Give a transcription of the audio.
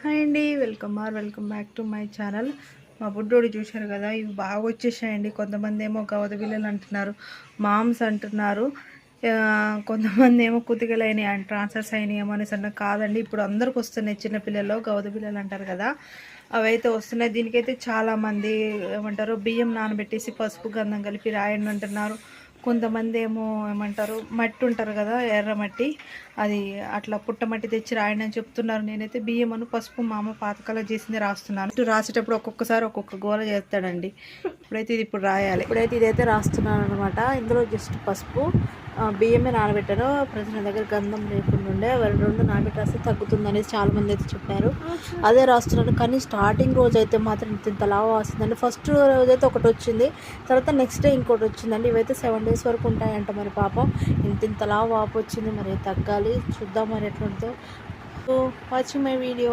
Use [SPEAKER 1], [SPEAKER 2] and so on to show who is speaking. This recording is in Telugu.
[SPEAKER 1] హాయ్ అండి, welcome back to my channel. మా బుడ్డోడు చూశారు కదా, ఇవి బాగా వచ్చేసాయండి. కొంతమంది ఏమో గవద బిల్లలు అంటున్నారు, మామ్స్ అంటున్నారు, కొంతమంది ఏమో కుతికలైనవి ట్రాన్స్ఫర్స్ అయినాయి ఏమో అనేసి అన్న. కాదండి, ఇప్పుడు అందరికి వస్తున్నాయి. చిన్నపిల్లలు గవద బిల్లలు అంటారు కదా, అవైతే వస్తున్నాయి. దీనికైతే చాలామంది ఏమంటారు, బియ్యం నానబెట్టేసి పసుపు గంధం కలిపి రాయండి అంటున్నారు. కొంతమంది ఏమో ఏమంటారు, మట్టి ఉంటారు కదా, ఎర్ర మట్టి, అది అట్లా పుట్టమట్టి తెచ్చి రాయండి అని చెప్తున్నారు. నేనైతే బియ్యం అను పసుపు మా అమ్మ పాతకాలం చేసింది రాస్తున్నాను. ఇటు రాసేటప్పుడు ఒక్కొక్కసారి ఒక్కొక్క గోల చేస్తాడండి. ఇప్పుడైతే రాయాలి. ఇప్పుడైతే ఇదైతే రాస్తున్నాను అనమాట. ఇందులో జస్ట్ పసుపు, బియ్యమే నానబెట్టాను. ప్రజల దగ్గర గంధం లేకుండా ఉండే రెండు నానబెట్టి రాస్తే తగ్గుతుంది అనేది చాలామంది అయితే చెప్పారు. అదే రాస్తున్నాను. కానీ స్టార్టింగ్ రోజు అయితే మాత్రం ఇంత లావు వస్తుందండి. ఫస్ట్ రోజు అయితే ఒకటి వచ్చింది, తర్వాత నెక్స్ట్ డే ఇంకోటి వచ్చిందండి. ఇవైతే 7 days వరకు ఉంటాయంట. మరి పాపం ఇంత లావు వాపు వచ్చింది, మరి తగ్గాలి. చూద్దాం మరి ఎట్లుంటుందో. Watching my video.